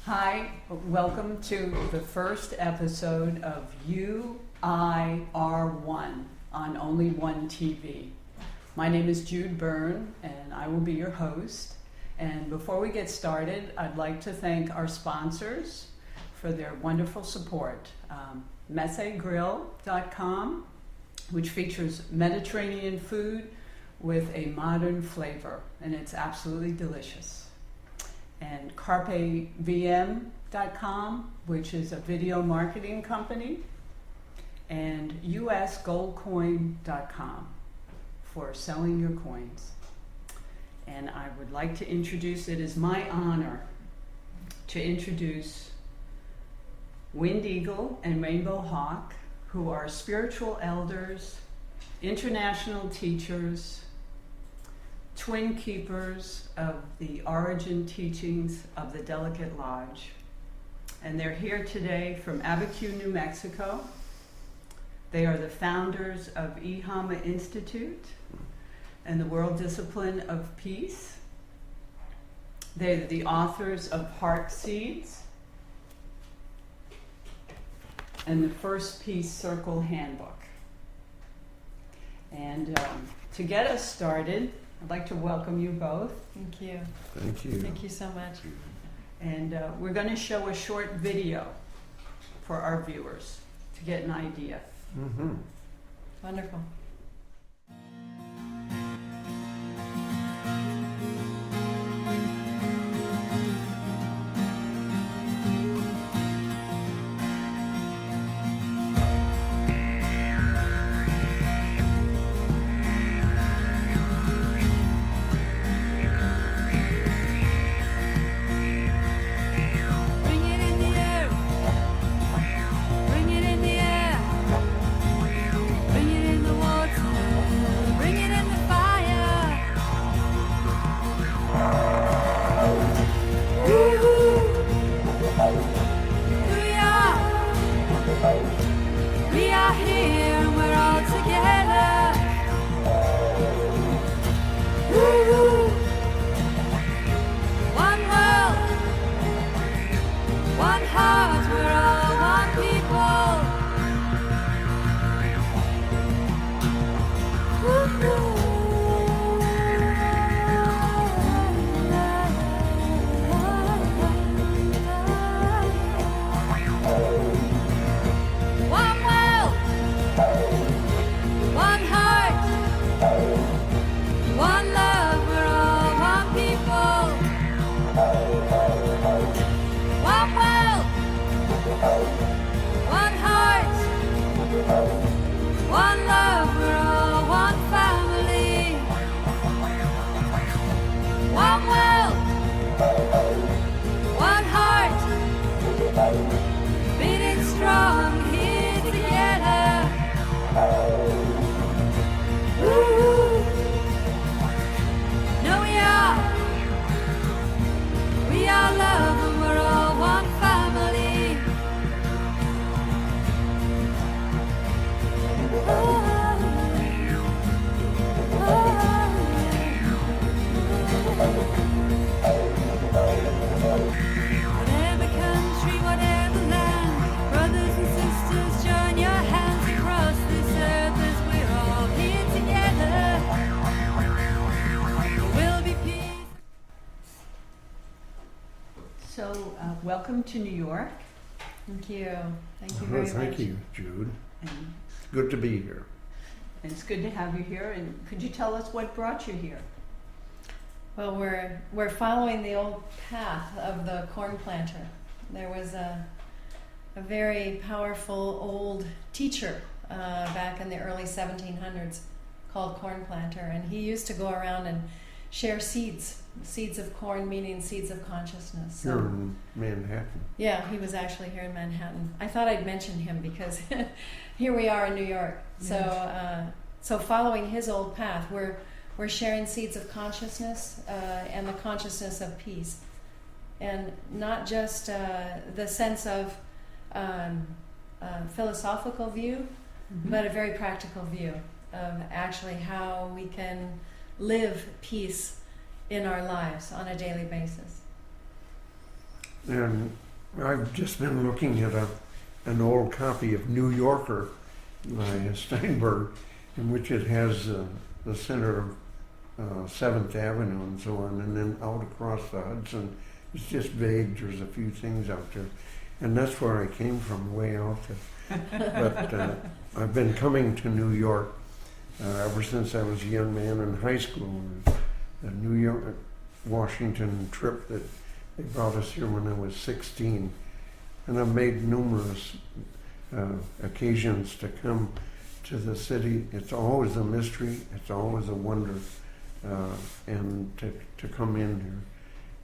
Hi, welcome to the first episode of UIR1 on Only One TV. My name is Jude Byrne and I will be your host. And before we get started, I'd like to thank our sponsors for their wonderful support. Mesegrill.com, which features Mediterranean food with a modern flavor, and it's absolutely delicious. And CarpeVM.com, which is a video marketing company, and usgoldcoin.com for selling your coins. And I would like to introduce, it is my honor to introduce WindEagle and RainbowHawk, who are spiritual elders, international teachers, twin keepers of the origin teachings of the Delicate Lodge. And they're here today from Abiquiu, New Mexico. They are the founders of EHAMA Institute and the World Discipline of Peace. They're the authors of Heart Seeds and the First Peace Circle Handbook. And to get us started, I'd like to welcome you both. Thank you. Thank you. Thank you so much. And we're going to show a short video for our viewers to get an idea. Mm-hmm. Wonderful. Welcome to New York. Thank you. Thank you very much. Thank you, Jude. And Good to be here. it's good to have you here. And could you tell us what brought you here? Well, we're following the old path of the corn planter. There was a very powerful old teacher back in the early 1700s called Corn Planter, and he used to go around and share seeds of corn, meaning seeds of consciousness. So, Here in Manhattan. yeah, he was actually here in Manhattan. I thought I'd mention him because here we are in New York. So, so following his old path, we're sharing seeds of consciousness and the consciousness of peace, and not just the sense of philosophical view, but a very practical view of actually how we can live peace in our lives on a daily basis. And I've just been looking at an old copy of New Yorker by Steinberg, in which it has the center of 7th Avenue and so on, and then out across the Hudson. It's just vague. There's a few things out there. And that's where I came from, way out there. But I've been coming to New York ever since I was a young man in high school. The New York, Washington trip that they brought us here when I was 16. And I've made numerous occasions to come to the city. It's always a mystery. It's always a wonder. And to come in here.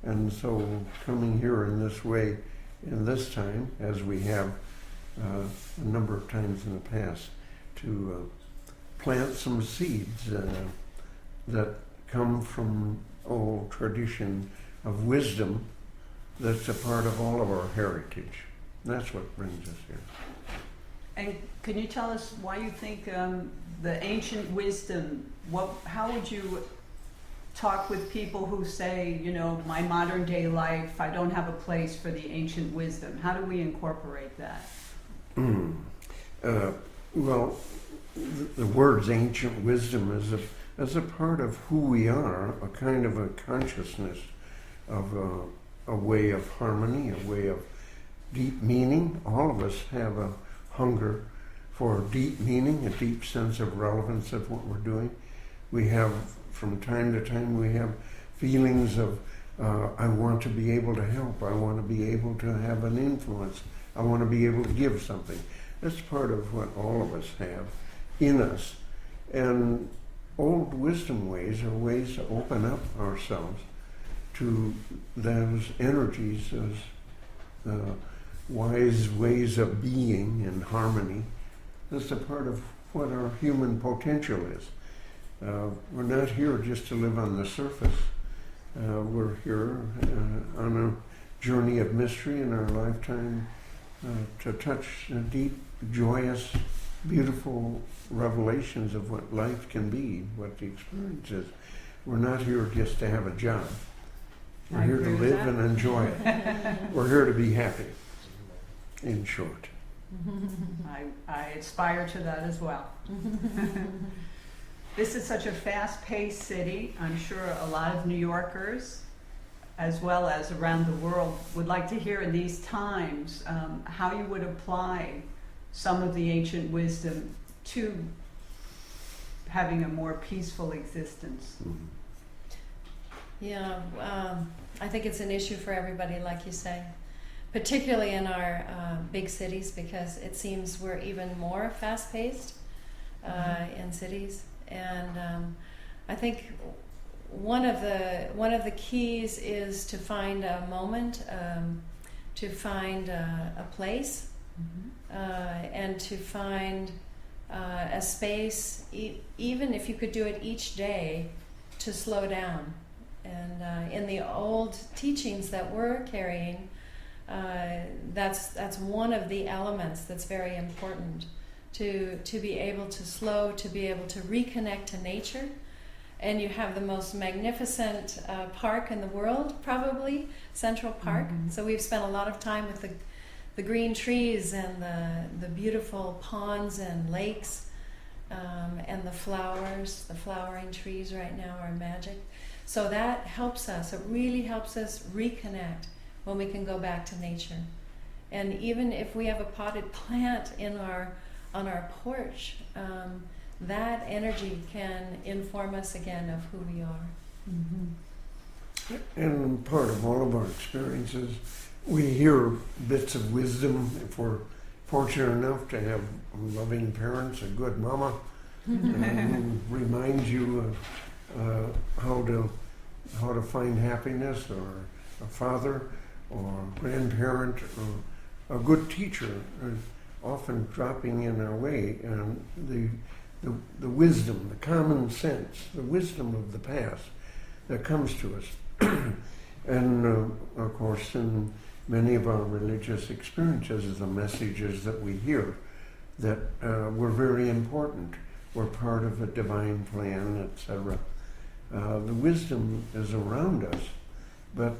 And so coming here in this way, in this time, as we have a number of times in the past, to plant some seeds that come from old tradition of wisdom that's a part of all of our heritage. That's what brings us here. And can you tell us why you think the ancient wisdom, how would you talk with people who say, you know, my modern day life, I don't have a place for the ancient wisdom? How do we incorporate that? Well, the words ancient wisdom is a part of who we are, a kind of a consciousness of a way of harmony, a way of deep meaning. All of us have a hunger for deep meaning, a deep sense of relevance of what we're doing. We have, from time to time, we have feelings of, I want to be able to help. I want to be able to have an influence. I want to be able to give something. That's part of what all of us have in us. And old wisdom ways are ways to open up ourselves to those energies, those wise ways of being in harmony. That's a part of what our human potential is. We're not here just to live on the surface. We're here on a journey of mystery in our lifetime to touch deep, joyous, beautiful revelations of what life can be, what the experience is. We're not here just to have a job. We're here to live and enjoy it. We're here to be happy, in short. I aspire to that as well. This is such a fast-paced city. I'm sure a lot of New Yorkers, as well as around the world, would like to hear in these times how you would apply some of the ancient wisdom to having a more peaceful existence. Yeah, I think it's an issue for everybody, like you say, particularly in our big cities, because it seems we're even more fast-paced in cities. And I think one of the keys is to find a moment, to find a place, and to find a space, even if you could do it each day, to slow down. And in the old teachings that we're carrying, that's one of the elements that's very important, to be able to slow, to be able to reconnect to nature. And you have the most magnificent park in the world, probably, Central Park. So we've spent a lot of time with the green trees and the beautiful ponds and lakes, and the flowers. The flowering trees right now are magic. So that helps us. It really helps us reconnect when we can go back to nature. And even if we have a potted plant on our porch, that energy can inform us again of who we are. And part of all of our experiences, we hear bits of wisdom. If we're fortunate enough to have loving parents, a good mama, who reminds you of how to find happiness, or a father, or a grandparent, or a good teacher, often dropping in our way, and the wisdom, the common sense, the wisdom of the past that comes to us. And of course, in many of our religious experiences, the messages that we hear that were very important, were part of a divine plan, etc. The wisdom is around us, but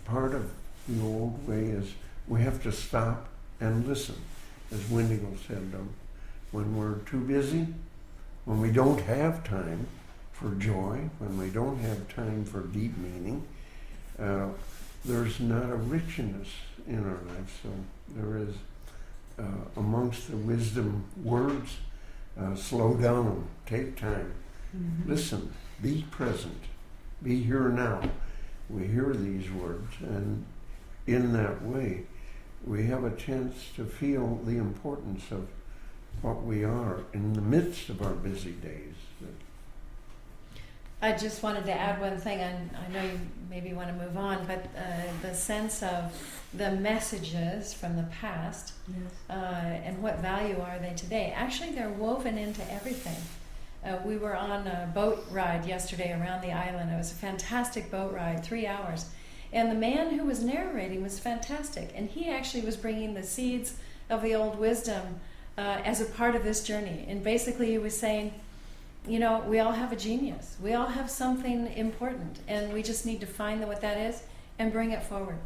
part of the old way is we have to stop and listen, as WindEagle said. When we're too busy, when we don't have time for joy, when we don't have time for deep meaning, there's not a richness in our life. So there is, amongst the wisdom words, slow down, take time, listen, be present, be here now. We hear these words, and in that way, we have a chance to feel the importance of what we are in the midst of our busy days. I just wanted to add one thing, and I know you maybe want to move on, but the sense of the messages from the past, and what value are they today? Actually, they're woven into everything. We were on a boat ride yesterday around the island. It was a fantastic boat ride, 3 hours. And the man who was narrating was fantastic. And he actually was bringing the seeds of the old wisdom as a part of this journey. And basically he was saying, you know, we all have a genius. We all have something important. And we just need to find what that is and bring it forward.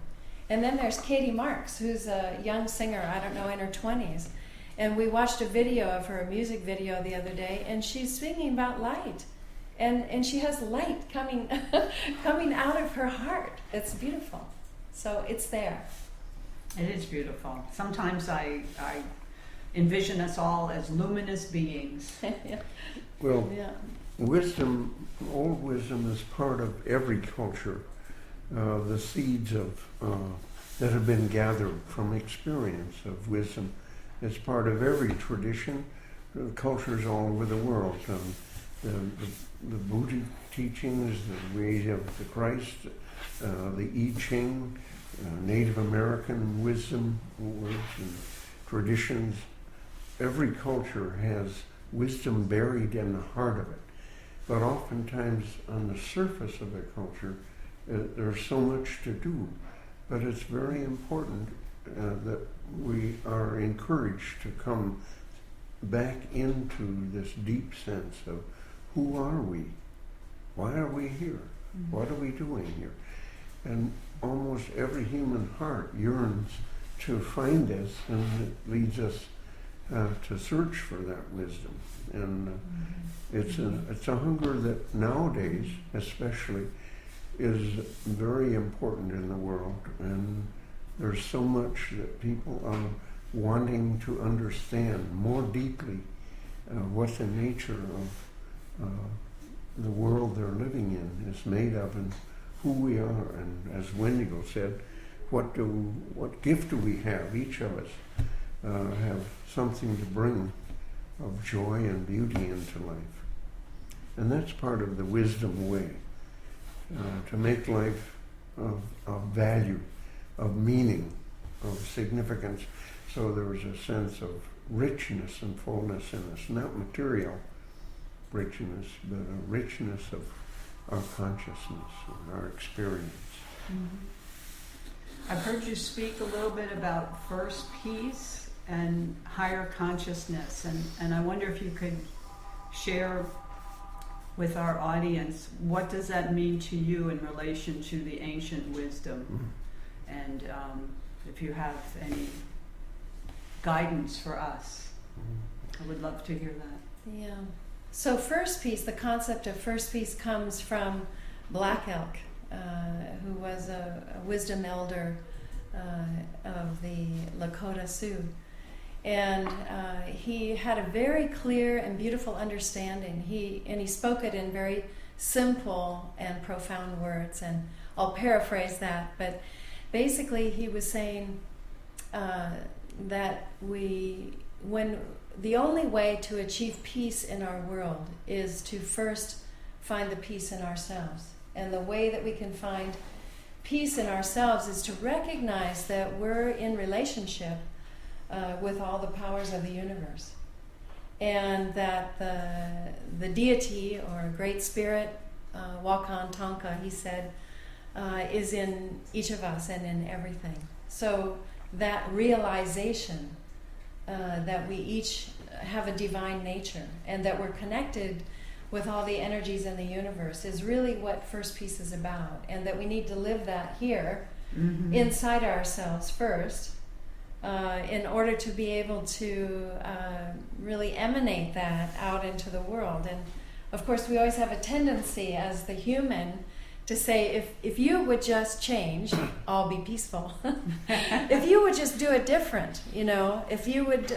And then there's Katie Marks, who's a young singer, I don't know, in her 20s. And we watched a video of her, a music video the other day, and she's singing about light. And she has light coming coming out of her heart. It's beautiful. So it's there. It is beautiful. Sometimes I envision us all as luminous beings. Yeah. Well, Yeah. wisdom, old wisdom is part of every culture. The seeds of that have been gathered from experience of wisdom. It's part of every tradition, cultures all over the world. The Buddha teachings, the way of the Christ, the I Ching, Native American wisdom words and traditions. Every culture has wisdom buried in the heart of it. But oftentimes on the surface of a culture, there's so much to do. But it's very important that we are encouraged to come back into this deep sense of who are we? Why are we here? What are we doing here? And almost every human heart yearns to find this, and it leads us to search for that wisdom. And it's a hunger that nowadays, especially, is very important in the world. And there's so much that people are wanting to understand more deeply what the nature of the world they're living in is made of, and who we are. And as WindEagle said, what gift do we have? Each of us have something to bring of joy and beauty into life. And that's part of the wisdom way, to make life of value, of meaning, of significance. So there's a sense of richness and fullness in us, not material richness, but a richness of our consciousness and our experience. I've heard you speak a little bit about first peace and higher consciousness, and I wonder if you could share with our audience, what does that mean to you in relation to the ancient wisdom? And if you have any guidance for us, I would love to hear that. Yeah. So first peace, the concept of first peace comes from Black Elk, who was a wisdom elder of the Lakota Sioux. And he had a very clear and beautiful understanding. He spoke it in very simple and profound words. And I'll paraphrase that, but basically he was saying that the only way to achieve peace in our world is to first find the peace in ourselves. And the way that we can find peace in ourselves is to recognize that we're in relationship with all the powers of the universe. And that the deity or great spirit, Wakan Tonka, he said, is in each of us and in everything. So that realization that we each have a divine nature and that we're connected with all the energies in the universe is really what first peace is about, and that we need to live that here inside ourselves first, in order to be able to really emanate that out into the world. And of course, we always have a tendency as the human to say, if you would just change, I'll be peaceful. If you would just do it different, if you would,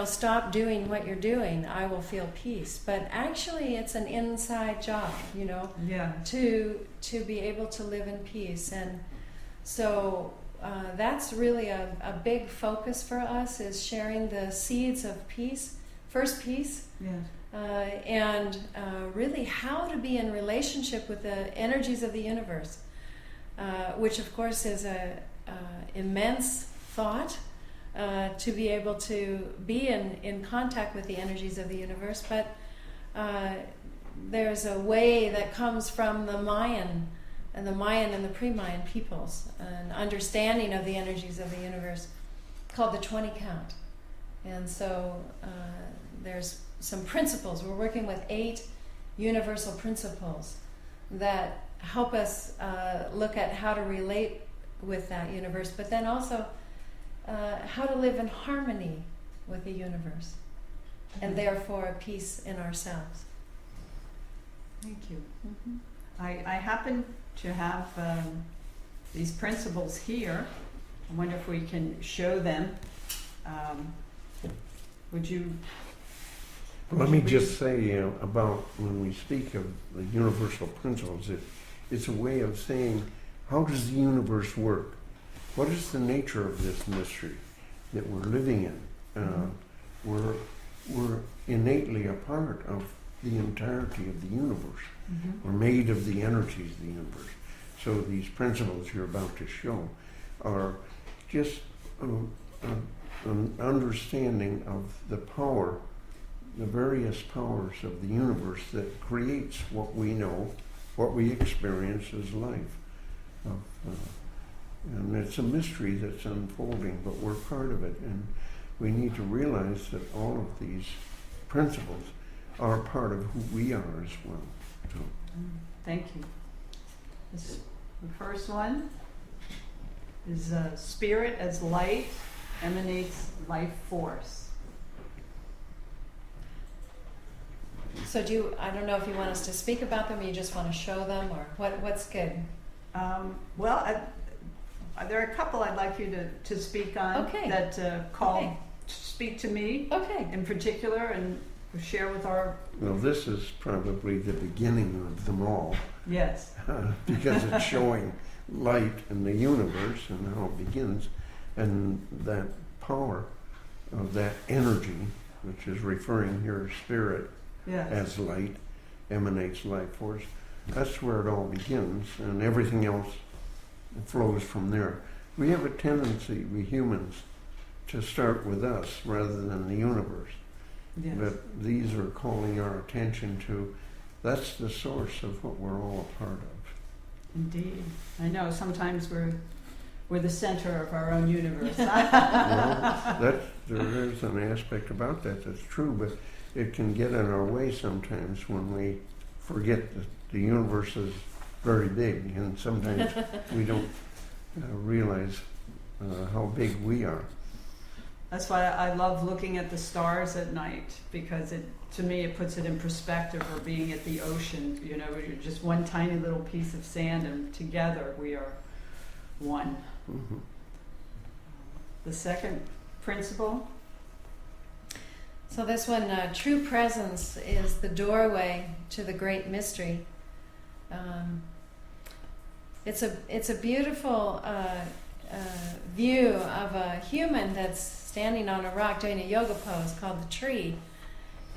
stop doing what you're doing, I will feel peace. But actually, it's an inside job, to be able to live in peace. And so that's really a big focus for us, is sharing the seeds of peace, first peace. Yes. And really how to be in relationship with the energies of the universe, which of course is a immense thought, to be able to be in contact with the energies of the universe. But there's a way that comes from the Mayan and the pre-Mayan peoples, an understanding of the energies of the universe called the 20 count. And so there's some principles. We're working with 8 universal principles that help us look at how to relate with that universe, but then also how to live in harmony with the universe, and therefore peace in ourselves. Thank you. I happen to have these principles here. I wonder if we can show them. Would you? Let me just say about when we speak of the universal principles, it's a way of saying, how does the universe work? What is the nature of this mystery that we're living in? We're innately a part of the entirety of the universe. We're made of the energies of the universe. So these principles you're about to show are just an understanding of the power, the various powers of the universe that creates what we know, what we experience as life. And it's a mystery that's unfolding, but we're part of it. And we need to realize that all of these principles are part of who we are as well. So. Thank you. The first one is spirit as light emanates life force. So I don't know if you want us to speak about them, or you just want to show them, or what's good? There are a couple I'd like you to speak on that speak to me in particular, and share with our... Well, this is probably the beginning of them all. Yes. Because it's showing light in the universe and how it begins, and that power of that energy, which is referring here to spirit as light, emanates life force. That's where it all begins, and everything else flows from there. We have a tendency, we humans, to start with us rather than the universe. Yes. But these are calling our attention to, that's the source of what we're all a part of. Indeed. I know sometimes we're the center of our own universe. Well, there is an aspect about that that's true, but it can get in our way sometimes when we forget that the universe is very big, and sometimes we don't realize how big we are. That's why I love looking at the stars at night, because to me it puts it in perspective, or being at the ocean. You're just one tiny little piece of sand, and together we are one. Mm-hmm. The second principle. So this one, true presence is the doorway to the great mystery. It's a beautiful view of a human that's standing on a rock doing a yoga pose called the tree,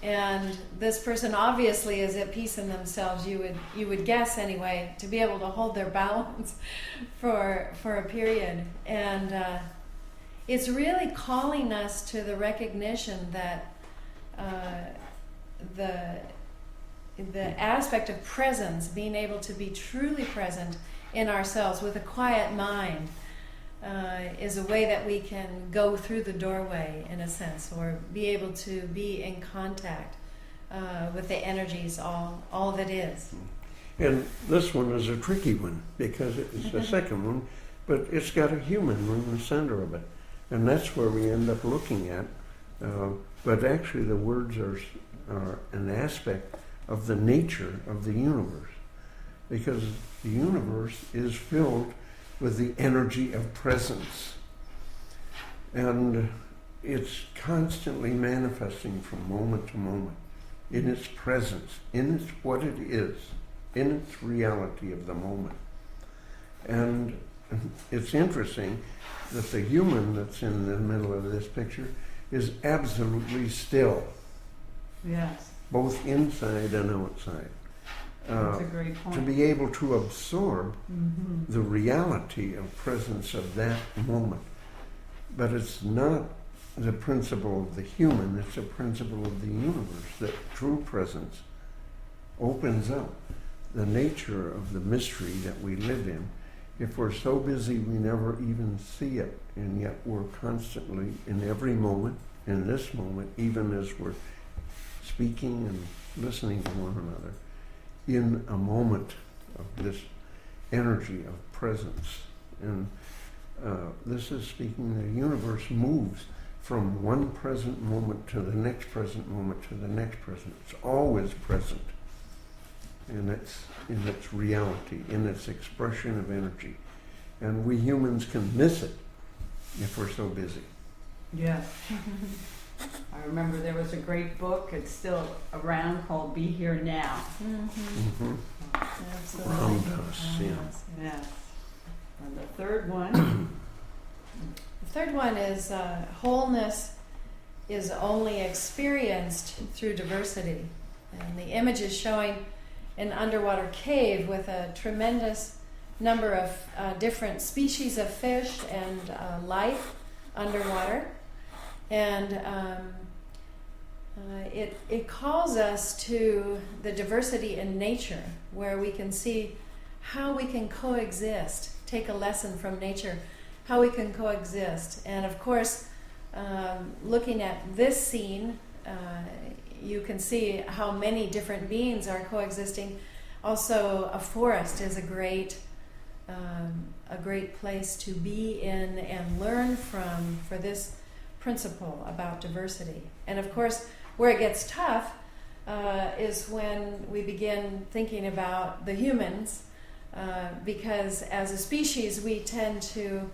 and this person obviously is at peace in themselves. You would guess anyway, to be able to hold their balance for a period, and it's really calling us to the recognition that the aspect of presence, being able to be truly present in ourselves with a quiet mind, is a way that we can go through the doorway, in a sense, or be able to be in contact with the energies, all that is. And this one is a tricky one because it's the second one, but it's got a human in the center of it. And that's where we end up looking at. But actually the words are an aspect of the nature of the universe, because the universe is filled with the energy of presence. And it's constantly manifesting from moment to moment in its presence, in its what it is, in its reality of the moment. And it's interesting that the human that's in the middle of this picture is absolutely still, Yes, both inside and outside. that's a great point. To be able to absorb Mm-hmm. the reality of presence of that moment. But it's not the principle of the human, it's a principle of the universe, that true presence opens up the nature of the mystery that we live in. If we're so busy we never even see it, and yet we're constantly, in every moment, in this moment, even as we're speaking and listening to one another, in a moment of this energy of presence. And this is speaking, the universe moves from one present moment to the next present moment to the next present. It's always present in its reality, in its expression of energy. And we humans can miss it if we're so busy. Yes. I remember there was a great book, it's still around, called Be Here Now. Mm-hmm. Absolutely. Around us, yeah. Yes. And the third one, The third one is wholeness is only experienced through diversity. And the image is showing an underwater cave with a tremendous number of different species of fish and life underwater. And it calls us to the diversity in nature, where we can see how we can coexist, take a lesson from nature, how we can coexist. And of course, looking at this scene, you can see how many different beings are coexisting. Also, a forest is a great place to be in and learn from for this principle about diversity. And of course, where it gets tough is when we begin thinking about the humans, because as a species we tend to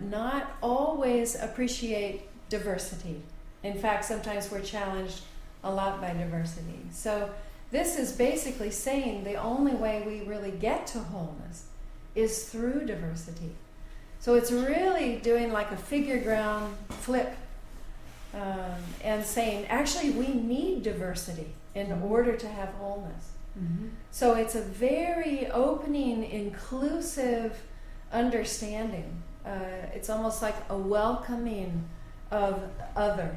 not always appreciate diversity. In fact, sometimes we're challenged a lot by diversity. So this is basically saying the only way we really get to wholeness is through diversity. So it's really doing like a figure ground flip and saying, actually, we need diversity in order to have wholeness. mm-hmm. So it's a very opening, inclusive understanding. It's almost like a welcoming of other,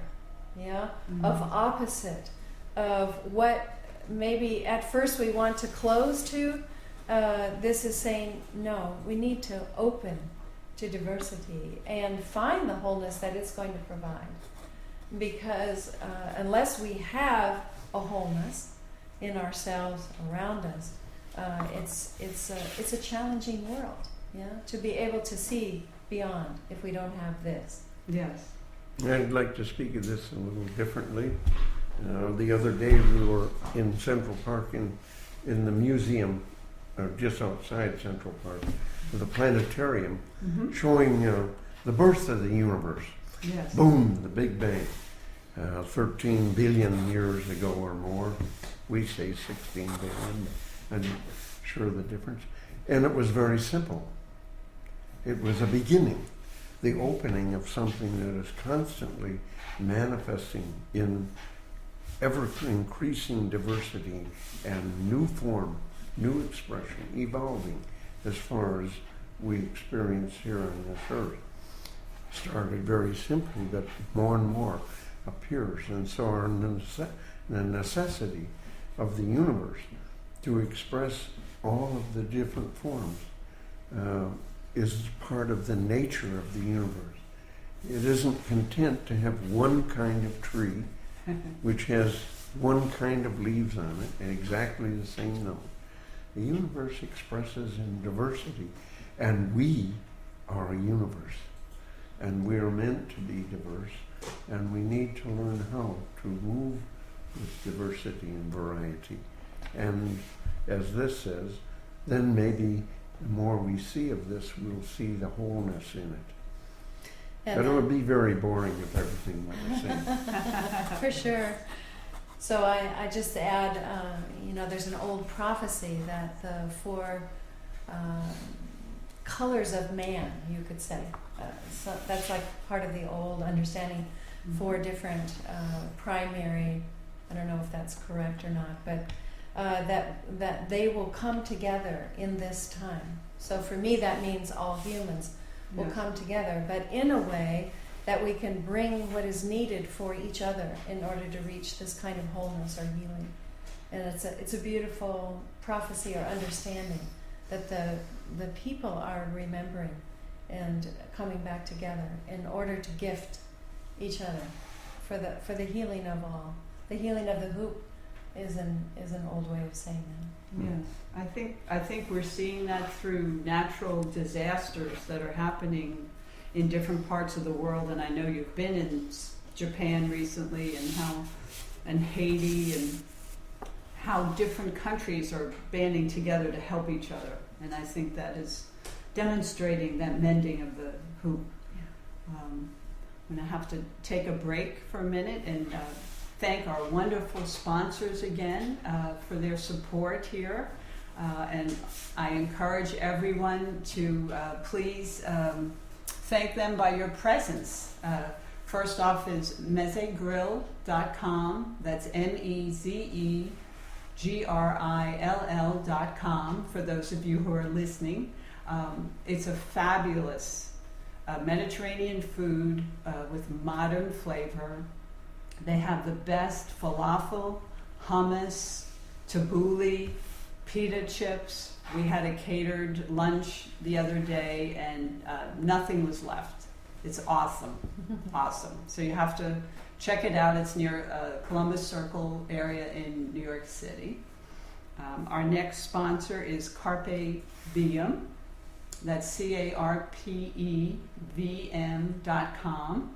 yeah, Mm-hmm. of opposite, of what maybe at first we want to close to. This is saying, no, we need to open to diversity and find the wholeness that it's going to provide. Because unless we have a wholeness in ourselves, around us, it's a challenging world, yeah, to be able to see beyond if we don't have this. Yes. I'd like to speak of this a little differently. The other day we were in Central Park in the museum, just outside Central Park, with a planetarium Mm-hmm. showing the birth of the universe. Yes. Boom, the Big Bang. 13 billion years ago or more. We say 16 billion. I'm not sure the difference. And it was very simple. It was a beginning, the opening of something that is constantly manifesting in ever-increasing diversity and new form, new expression, evolving as far as we experience here on this earth. Started very simply, but more and more appears. And so the necessity of the universe to express all of the different forms is part of the nature of the universe. It isn't content to have one kind of tree which has one kind of leaves on it and exactly the same note. The universe expresses in diversity, and we are a universe, and we are meant to be diverse, and we need to learn how to move with diversity and variety. And as this says, then maybe the more we see of this, we'll see the wholeness in it. And But it would be very boring if everything were the same. for sure. So I just add, there's an old prophecy that the four colors of man, you could say. So that's like part of the old understanding. Four different primary, I don't know if that's correct or not, but that they will come together in this time. So for me, that means all humans will Yeah. come together, but in a way that we can bring what is needed for each other in order to reach this kind of wholeness or healing. And it's a beautiful prophecy or understanding that the people are remembering and coming back together in order to gift each other for the healing of all. The healing of the hoop is an old way of saying that. Yes, I think we're seeing that through natural disasters that are happening in different parts of the world, and I know you've been in Japan recently, and Haiti, and how different countries are banding together to help each other, and I think that is demonstrating that mending of the hoop. I'm going to have to take a break for a minute and thank our wonderful sponsors again for their support here. And I encourage everyone to please thank them by your presence. First off is mezegrill.com. That's MEZEGRILL.com for those of you who are listening. It's a fabulous Mediterranean food with modern flavor. They have the best falafel, hummus, tabbouleh, pita chips. We had a catered lunch the other day, and nothing was left. It's awesome, awesome. So you have to check it out. It's near Columbus Circle area in New York City. Our next sponsor is Carpe Diem. That's CARPEVM.com.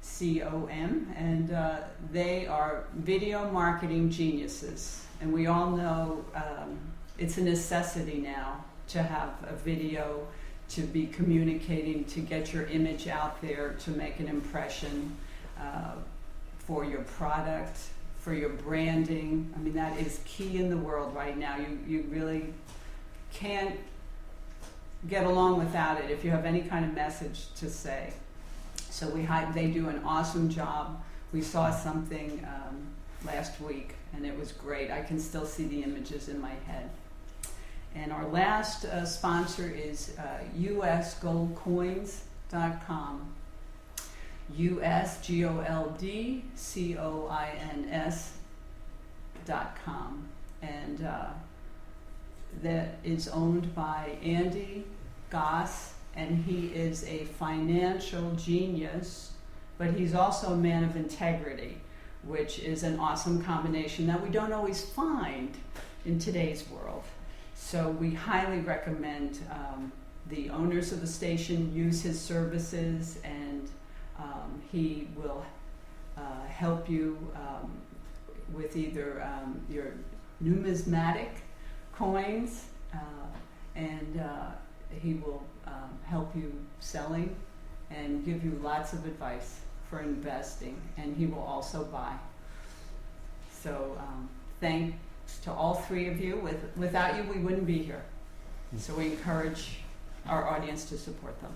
COM, and they are video marketing geniuses. And we all know it's a necessity now to have a video, to be communicating, to get your image out there, to make an impression for your product, for your branding. I mean, that is key in the world right now. You really can't get along without it if you have any kind of message to say. So they do an awesome job. We saw something last week, and it was great. I can still see the images in my head. And our last sponsor is usgoldcoins.com. USGOLDCOINS.com. And that is owned by Andy Goss. And he is a financial genius, but he's also a man of integrity, which is an awesome combination that we don't always find in today's world. So we highly recommend the owners of the station use his services, and he will help you with either your numismatic coins, and he will help you selling and give you lots of advice for investing, and he will also buy. So thanks to all three of you. Without you, we wouldn't be here. So we encourage our audience to support them.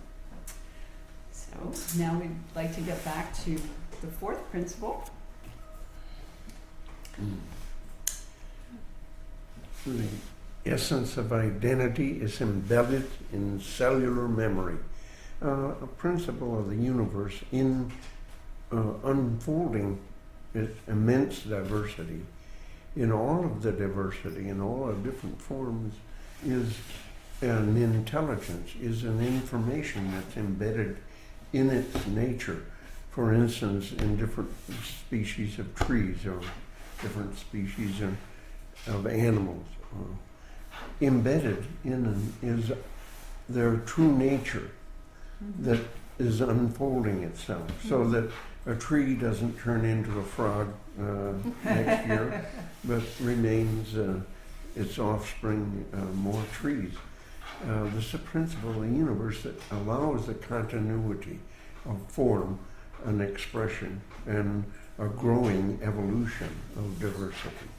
So now we'd like to get back to the fourth principle. The essence of identity is embedded in cellular memory, a principle of the universe in unfolding its immense diversity. In all of the diversity, in all the different forms, is an intelligence, is an information that's embedded in its nature. For instance, in different species of trees or different species of animals. embedded in them is their true nature that is unfolding itself, so that a tree doesn't turn into a frog next year, but remains its offspring, more trees. This is a principle of the universe that allows the continuity of form and expression and a growing evolution of diversity.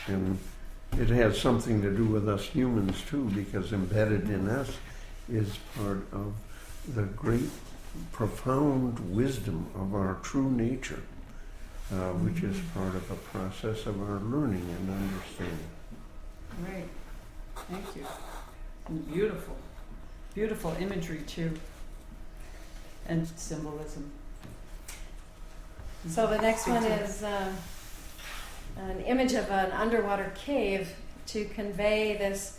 And it has something to do with us humans too, because embedded in us is part of the great, profound wisdom of our true nature, which is part of a process of our learning and understanding. Great. Thank you. And beautiful. Beautiful imagery too. And symbolism. So the next one is an image of an underwater cave to convey this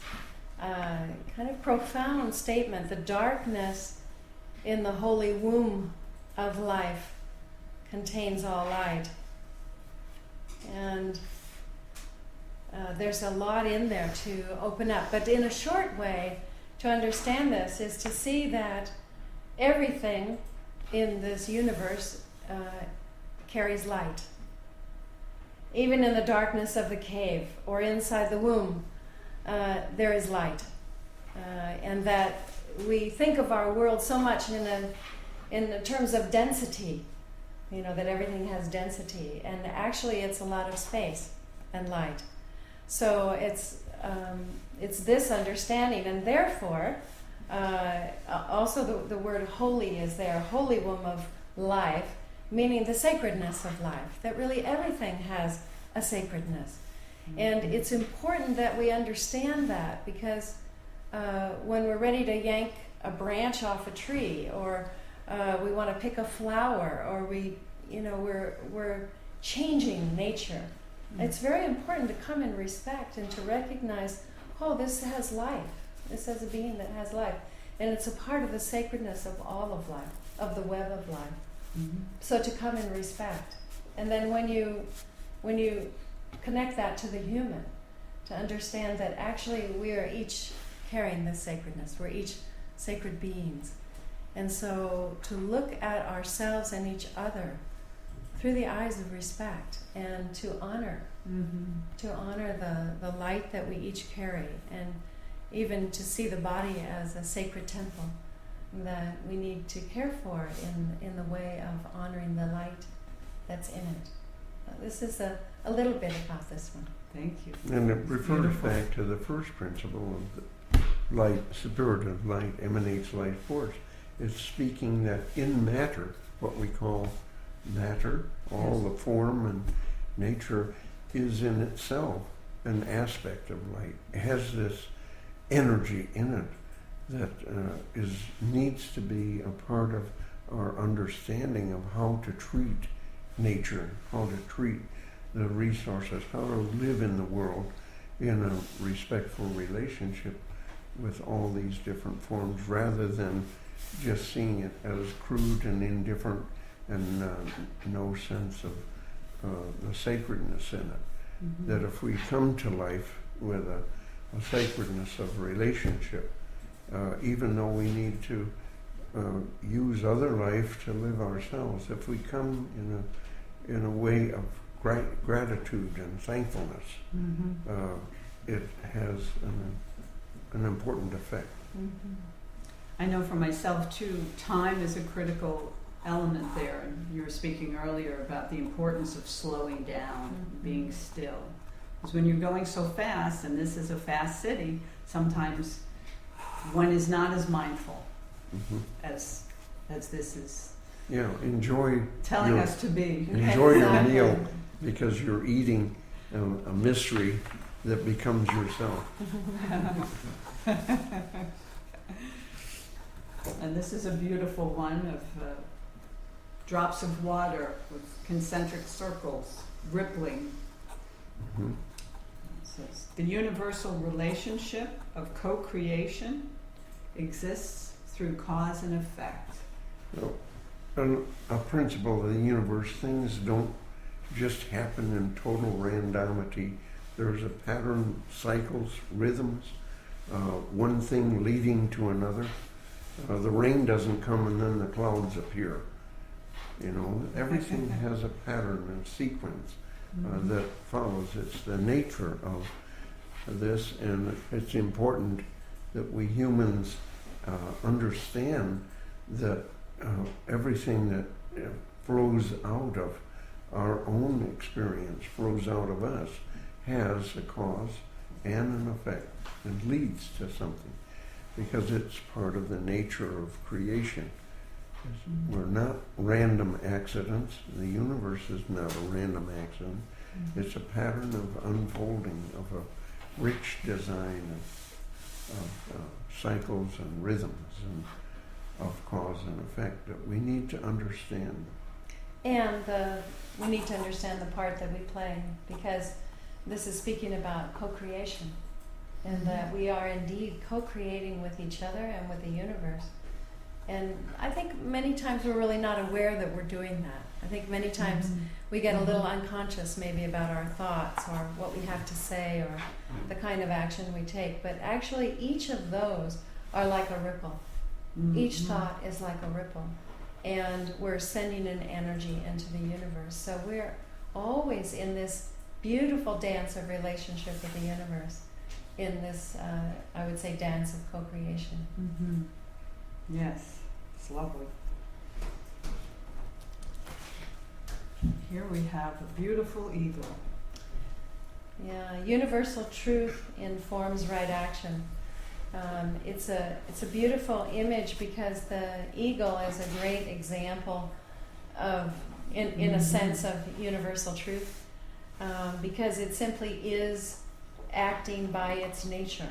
kind of profound statement. The darkness in the holy womb of life contains all light. And there's a lot in there to open up. But in a short way, to understand this is to see that everything in this universe carries light. Even in the darkness of the cave or inside the womb, there is light. And that we think of our world so much in terms of density, that everything has density. And actually it's a lot of space and light. So it's this understanding, and therefore also the word holy is there, holy womb of life, meaning the sacredness of life, that really everything has a sacredness. And it's important that we understand that, because when we're ready to yank a branch off a tree, or we want to pick a flower, or we're changing nature, it's very important to come in respect and to recognize, oh, this has life. This has a being that has life. And it's a part of the sacredness of all of life, of the web of life. So to come in respect. And then when you connect that to the human, to understand that actually we are each carrying this sacredness. We're each sacred beings. And so to look at ourselves and each other through the eyes of respect, and to honor the light that we each carry, and even to see the body as a sacred temple that we need to care for in the way of honoring the light that's in it. This is a little bit about this one. Thank you. And it refers back to the first principle of the light, spirit of light emanates life force. It's speaking that in matter, what we call matter, all the form and nature, is in itself an aspect of light. It has this energy in it that needs to be a part of our understanding of how to treat nature, how to treat the resources, how to live in the world in a respectful relationship with all these different forms, rather than just seeing it as crude and indifferent and no sense of the sacredness in it. That if we come to life with a sacredness of relationship, even though we need to use other life to live ourselves, if we come in a way of gratitude and thankfulness, it has an important effect. I know for myself too, time is a critical element there. And you were speaking earlier about the importance of slowing down, being still. Because when you're going so fast, and this is a fast city, sometimes one is not as mindful as this is telling us to be. Enjoy your meal, because you're eating a mystery that becomes yourself. And this is a beautiful one of drops of water with concentric circles rippling. It says, the universal relationship of co-creation exists through cause and effect. So, a principle of the universe, things don't just happen in total randomity There's a pattern, cycles, rhythms, one thing leading to another. The rain doesn't come and then the clouds appear. You know, everything has a pattern and sequence that follows. It's the nature of this, and it's important that we humans understand that everything that flows out of our own experience, flows out of us, has a cause and an effect and leads to something, because it's part of the nature of creation. We're not random accidents. The universe is not a random accident. It's a pattern of unfolding of a rich design of cycles and rhythms and of cause and effect that we need to understand. And we need to understand the part that we play, because this is speaking about co-creation, and that we are indeed co-creating with each other and with the universe. And I think many times we're really not aware that we're doing that. I think many times we get a little unconscious maybe about our thoughts or what we have to say or the kind of action we take. But actually each of those are like a ripple. Each thought is like a ripple. And we're sending an energy into the universe. So we're always in this beautiful dance of relationship with the universe, in this, I would say, dance of co-creation. Yes, it's lovely. Here we have a beautiful eagle. Yeah, universal truth informs right action. It's a beautiful image, because the eagle is a great example of, in a sense, of universal truth, because it simply is acting by its nature.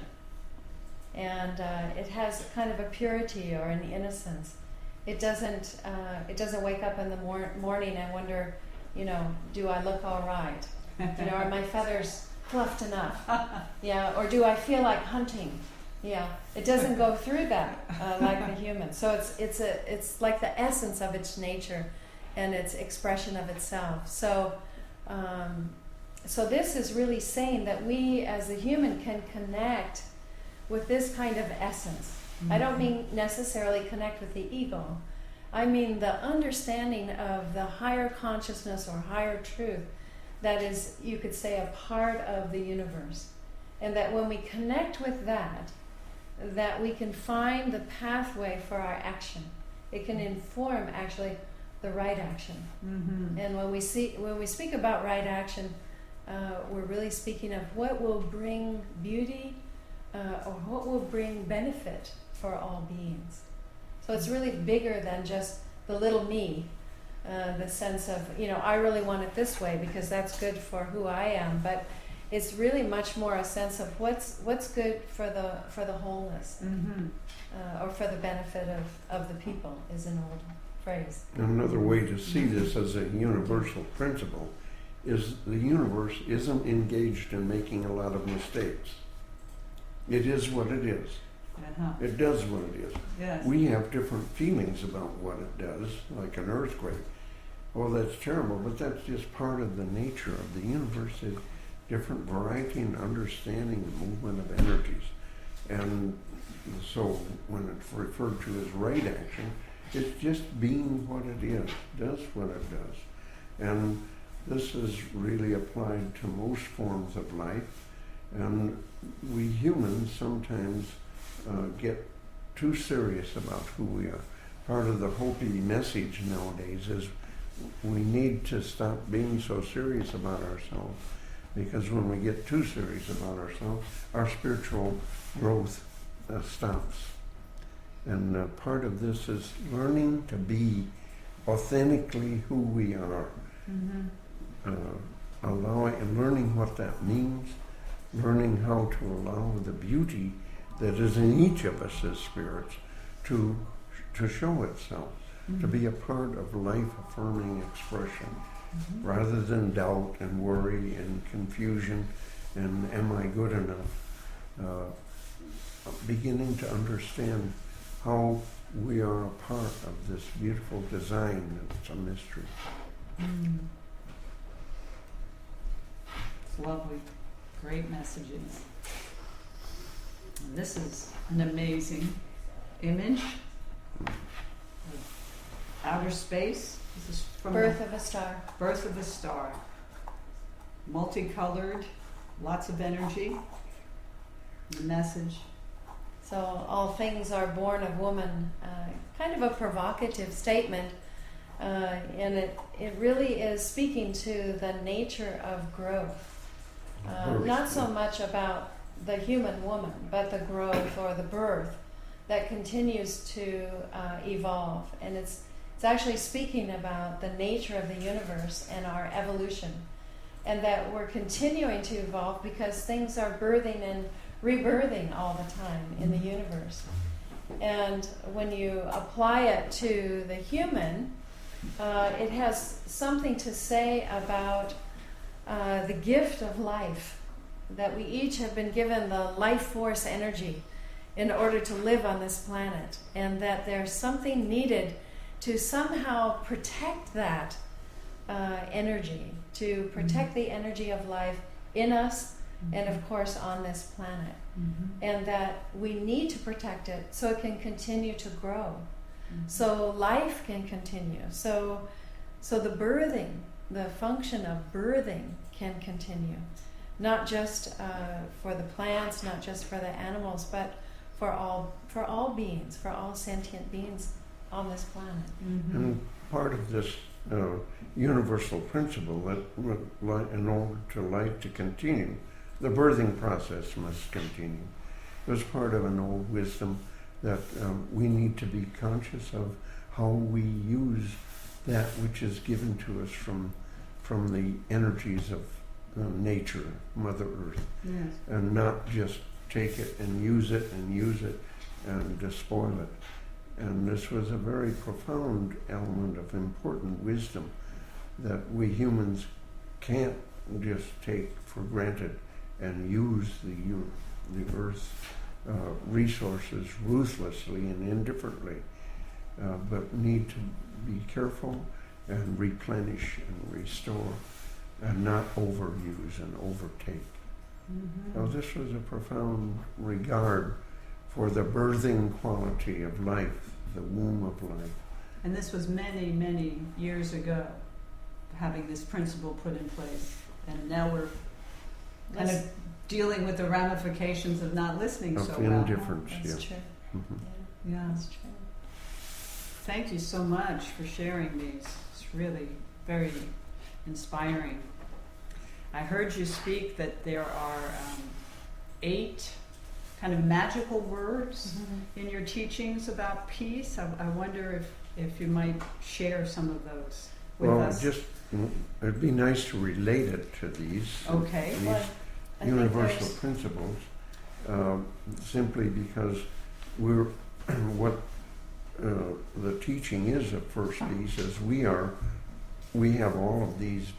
And it has kind of a purity or an innocence. It doesn't wake up in the morning and wonder, you know, do I look all right? You know, are my feathers fluffed enough? Yeah, or do I feel like hunting? Yeah, it doesn't go through that like the human. So it's like the essence of its nature and its expression of itself. So so this is really saying that we as the human can connect with this kind of essence. I don't mean necessarily connect with the ego. I mean the understanding of the higher consciousness or higher truth that is, you could say, a part of the universe. And that when we connect with that, that we can find the pathway for our action. It can inform actually the right action. And when we speak about right action, we're really speaking of what will bring beauty or what will bring benefit for all beings. So it's really bigger than just the little me, the sense of, you know, I really want it this way because that's good for who I am, but it's really much more a sense of what's good for the wholeness, or for the benefit of the people, is an old phrase. Another way to see this as a universal principle is the universe isn't engaged in making a lot of mistakes. It is what it is. It does what it is. Yes. We have different feelings about what it does, like an earthquake. Oh, that's terrible, but that's just part of the nature of the universe. Is different variety and understanding and movement of energies. And so when it's referred to as right action, it's just being what it is, does what it does. And this is really applied to most forms of life. And we humans sometimes get too serious about who we are. Part of the Hopi message nowadays is we need to stop being so serious about ourselves, because when we get too serious about ourselves, our spiritual growth stops. And part of this is learning to be authentically who we are. Allowing and learning what that means, learning how to allow the beauty that is in each of us as spirits to show itself, to be a part of life-affirming expression, rather than doubt and worry and confusion and am I good enough? Beginning to understand how we are a part of this beautiful design that's a mystery. It's lovely. Great messages. And this is an amazing image of outer space. This is from Birth of a Star. Birth of a Star. Multicolored, lots of energy. The message. So all things are born of woman. Kind of a provocative statement, and it really is speaking to the nature of growth. Not so much about the human woman, but the growth or the birth that continues to evolve. And it's actually speaking about the nature of the universe and our evolution, and that we're continuing to evolve because things are birthing and rebirthing all the time in the universe. And when you apply it to the human, it has something to say about the gift of life, that we each have been given the life force energy in order to live on this planet, and that there's something needed to somehow protect that energy, to protect the energy of life in us and of course on this planet, and that we need to protect it so it can continue to grow, so life can continue, so the birthing, the function of birthing can continue, not just for the plants, not just for the animals, but for all beings, for all sentient beings on this planet. And part of this universal principle that in order to life to continue, the birthing process must continue. It was part of an old wisdom that we need to be conscious of how we use that which is given to us from the energies of nature, Mother Earth, Yes. and not just take it and use it and despoil it. And this was a very profound element of important wisdom that we humans can't just take for granted and use the Earth's resources ruthlessly and indifferently, but need to be careful and replenish and restore and not overuse and overtake. So this was a profound regard for the birthing quality of life, the womb of life. And this was many, many years ago, having this principle put in place. And now we're kind of dealing with the ramifications of not listening Of so well. indifference, That's yeah. true. Yeah. That's true. Thank you so much for sharing these. It's really very inspiring. I heard you speak that there are 8 kind of magical words in your teachings about peace. I wonder if you might share some of those with us. It'd be nice to relate it to these, Okay. these Well, I think universal there's- principles, simply because we're what the teaching is of First Peace is we have all of these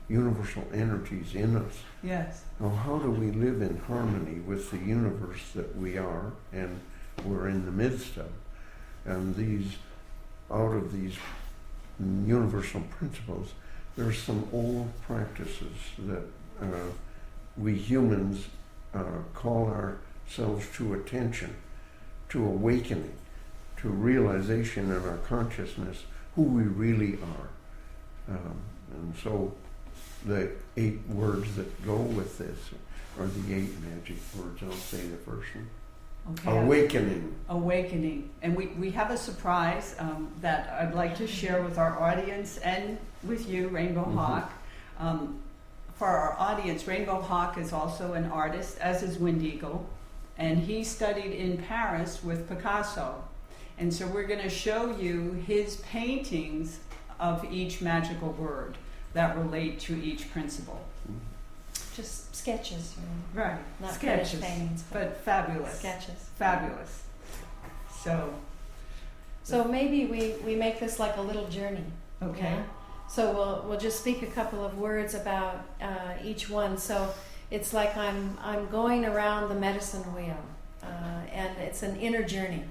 universal energies in us. Yes. Now, how do we live in harmony with the universe that we are and we're in the midst of? And out of these universal principles, there's some old practices that we humans call ourselves to attention, to awakening, to realization in our consciousness who we really are. And so the 8 words that go with this are the 8 magic words. I'll say the first one. Okay. Awakening. Awakening. And we have a surprise that I'd like to share with our audience and with you, RainbowHawk. For our audience, RainbowHawk is also an artist, as is WindEagle, and he studied in Paris with Picasso. And so we're going to show you his paintings of each magical word that relate to each principle. Just sketches, Right. not Sketches, finished paintings, but fabulous. sketches. Fabulous. So maybe we make this like a little journey. Okay. Yeah? So we'll just speak a couple of words about each one. So it's like I'm going around the medicine wheel, and it's an inner journey.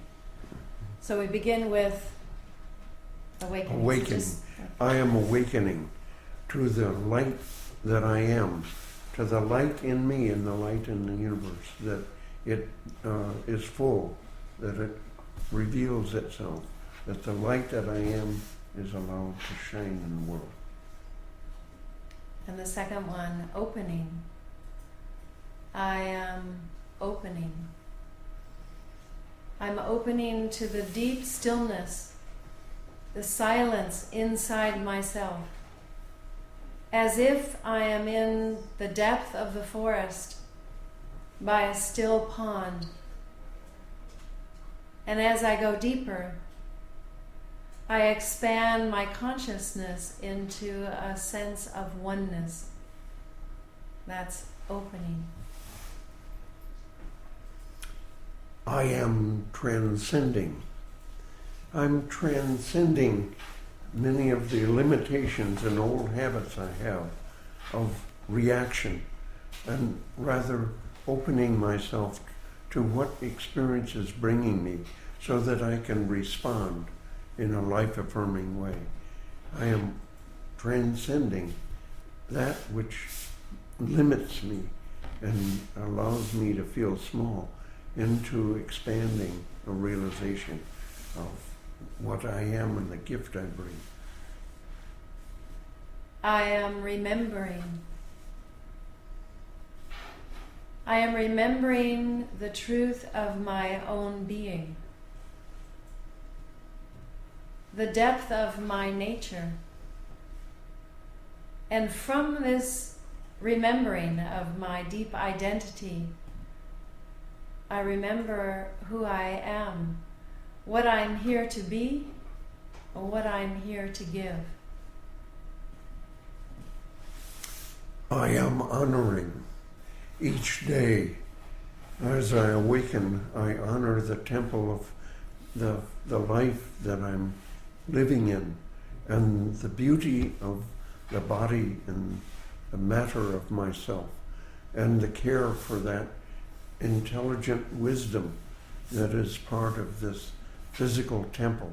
So we begin with awakening. Awakening. I am awakening to the light that I am, to the light in me and the light in the universe, that it is full, that it reveals itself, that the light that I am is allowed to shine in the world. And the second one, opening. I am opening. I'm opening to the deep stillness, the silence inside myself, as if I am in the depth of the forest by a still pond. And as I go deeper, I expand my consciousness into a sense of oneness. That's opening. I am transcending. I'm transcending many of the limitations and old habits I have of reaction, and rather opening myself to what experience is bringing me so that I can respond in a life-affirming way. I am transcending that which limits me and allows me to feel small into expanding a realization of what I am and the gift I bring. I am remembering. I am remembering the truth of my own being, the depth of my nature. And from this remembering of my deep identity, I remember who I am, what I'm here to be, or what I'm here to give. I am honoring each day. As I awaken, I honor the temple of the life that I'm living in, and the beauty of the body and the matter of myself, and the care for that intelligent wisdom that is part of this physical temple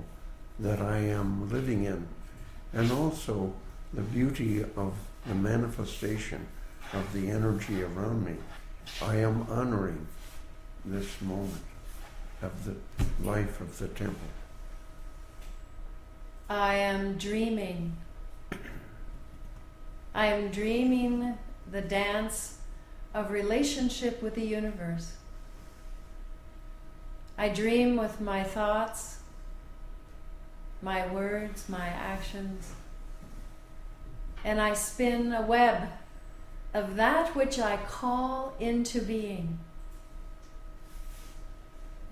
that I am living in, and also the beauty of the manifestation of the energy around me. I am honoring this moment of the life of the temple. I am dreaming. I am dreaming the dance of relationship with the universe. I dream with my thoughts, my words, my actions, and I spin a web of that which I call into being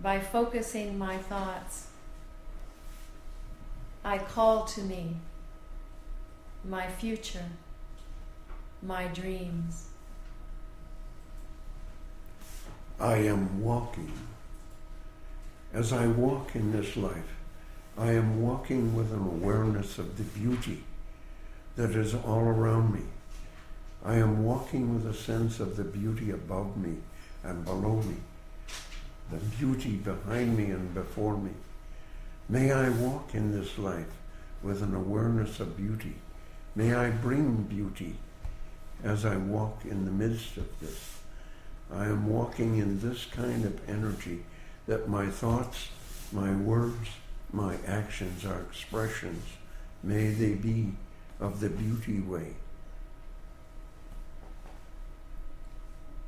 by focusing my thoughts. I call to me my future, my dreams. I am walking. As I walk in this life, I am walking with an awareness of the beauty that is all around me. I am walking with a sense of the beauty above me and below me, the beauty behind me and before me. May I walk in this life with an awareness of beauty. May I bring beauty as I walk in the midst of this. I am walking in this kind of energy that my thoughts, my words, my actions are expressions. May they be of the beauty way.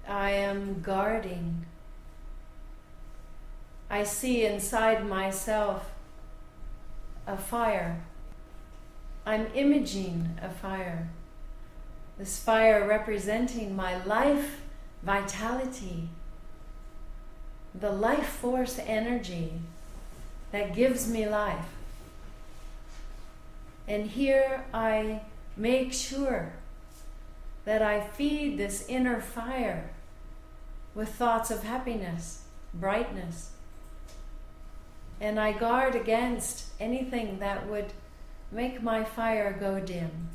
I am guarding. I see inside myself a fire. I'm imaging a fire. This fire representing my life vitality, the life force energy that gives me life. And here I make sure that I feed this inner fire with thoughts of happiness, brightness. And I guard against anything that would make my fire go dim.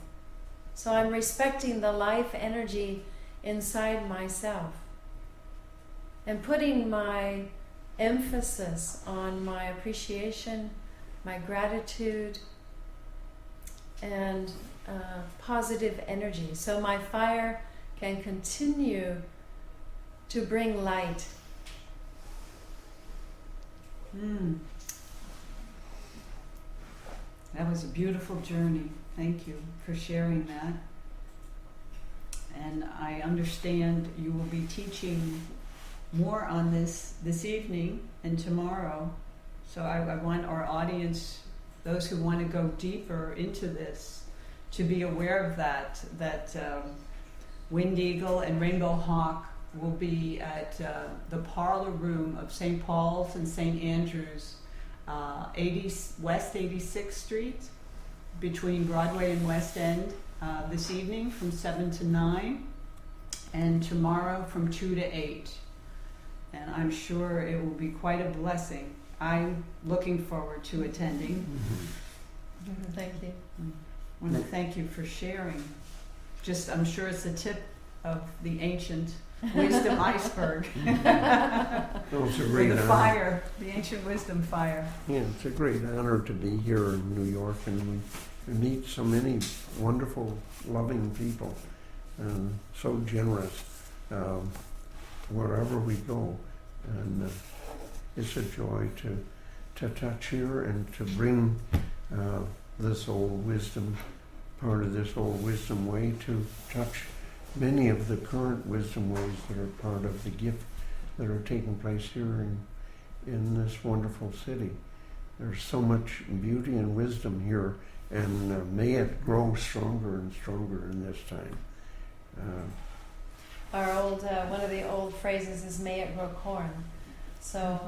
So I'm respecting the life energy inside myself and putting my emphasis on my appreciation, my gratitude, and positive energy. So my fire can continue to bring light. That was a beautiful journey. Thank you for sharing that. And I understand you will be teaching more on this evening and tomorrow. So I want our audience, those who want to go deeper into this, to be aware of that WindEagle and RainbowHawk will be at the parlor room of St. Paul's and St. Andrew's, West 86th Street, between Broadway and West End, this evening from 7 to 9, and tomorrow from 2 to 8. And I'm sure it will be quite a blessing. I'm looking forward to attending. Thank you. I want to thank you for sharing. I'm sure it's the tip of the ancient wisdom iceberg. It's a great the honor. fire, the ancient wisdom fire. Yeah, it's a great honor to be here in New York, and we meet so many wonderful, loving people, and so generous wherever we go. And it's a joy to touch here and to bring this old wisdom, part of this old wisdom way, to touch many of the current wisdom ways that are part of the gift that are taking place here in this wonderful city. There's so much beauty and wisdom here, and may it grow stronger and stronger in this time. Our old, one of the old phrases is "May it grow corn." So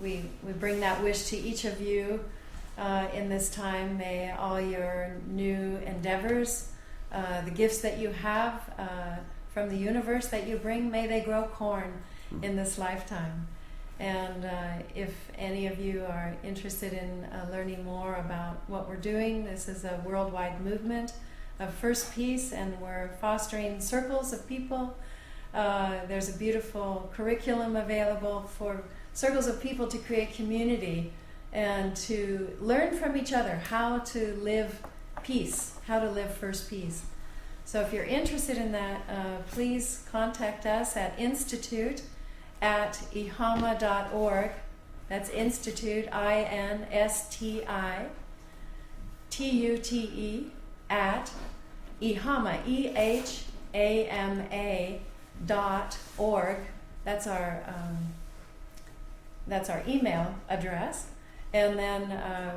we bring that wish to each of you in this time. May all your new endeavors, the gifts that you have from the universe that you bring, may they grow corn in this lifetime. And if any of you are interested in learning more about what we're doing, this is a worldwide movement of First Peace, and we're fostering circles of people. There's a beautiful curriculum available for circles of people to create community and to learn from each other how to live peace, how to live First Peace. So if you're interested in that, please contact us at institute@ihama.org. That's institute, INSTITUTE, at ihama, EHAMA.org. That's our email address. And then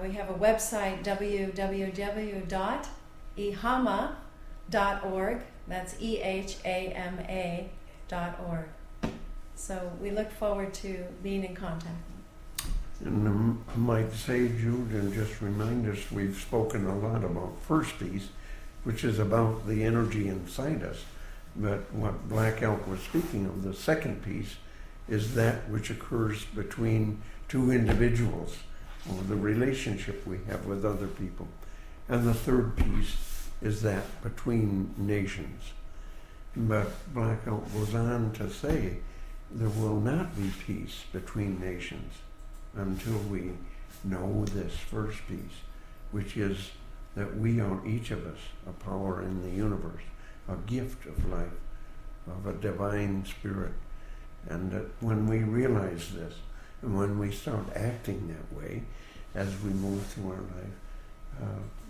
we have a website, www.ihama.org. That's EHAMA.org. So we look forward to being in contact. And I might say, Jude, and just remind us, we've spoken a lot about First Peace, which is about the energy inside us. But what Black Elk was speaking of, the second piece, is that which occurs between two individuals, or the relationship we have with other people. And the third piece is that between nations. But Black Elk goes on to say there will not be peace between nations until we know this first piece, which is that we are, each of us, a power in the universe, a gift of life, of a divine spirit. And that when we realize this, and when we start acting that way, as we move through our life,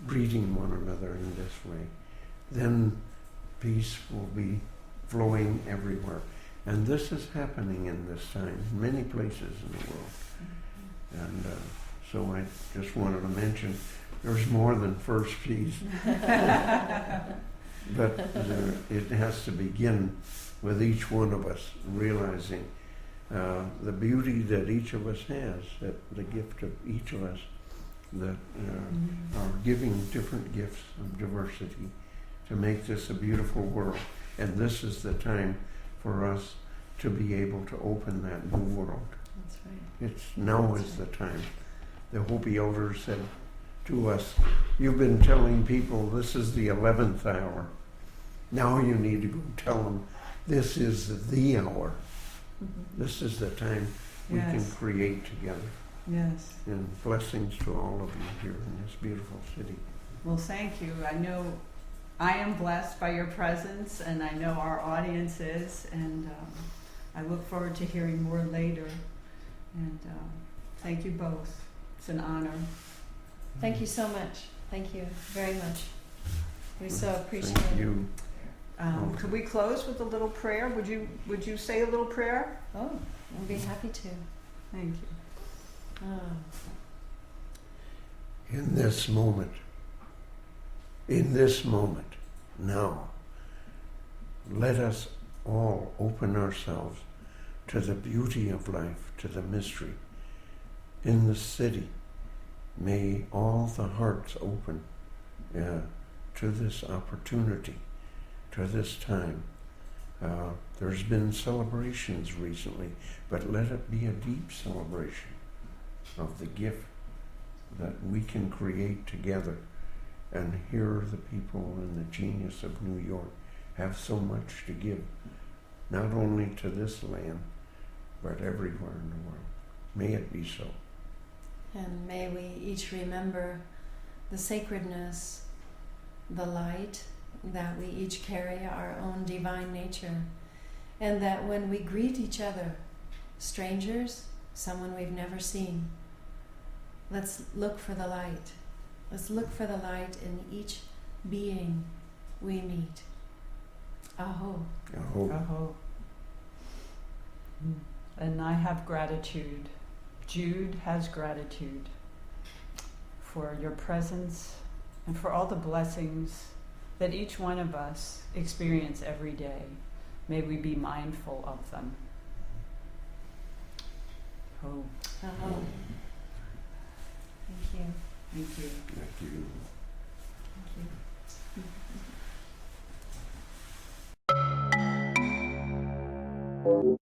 greeting one another in this way, then peace will be flowing everywhere. And this is happening in this time, in many places in the world. And so I just wanted to mention, there's more than first peace. But it has to begin with each one of us realizing the beauty that each of us has, that the gift of each of us, that are giving different gifts of diversity to make this a beautiful world. And this is the time for us to be able to open that new world. That's right. Now is the time. The Hopi elders said to us, you've been telling people this is the 11th hour. Now you need to go tell them this is the hour. This is the time we can create together. Yes. And blessings to all of you here in this beautiful city. Well, thank you. I know I am blessed by your presence, and I know our audience is, and I look forward to hearing more later. And thank you both. It's an honor. Thank you so much. Thank you very much. We so appreciate Thank it. you. Could we close with a little prayer? Would you say a little prayer? Oh, I'd be happy to. Thank you. Oh. In this moment, now, let us all open ourselves to the beauty of life, to the mystery. In the city, may all the hearts open to this opportunity, to this time. There's been celebrations recently, but let it be a deep celebration of the gift that we can create together. And here the people and the genius of New York have so much to give, not only to this land, but everywhere in the world. May it be so. And may we each remember the sacredness, the light, that we each carry our own divine nature, and that when we greet each other, strangers, someone we've never seen, let's look for the light. Let's look for the light in each being we meet. Aho. Aho. Aho. And I have gratitude. Jude has gratitude for your presence and for all the blessings that each one of us experience every day. May we be mindful of them. Oh. Aho. Thank you. Thank you. Thank you. Thank you.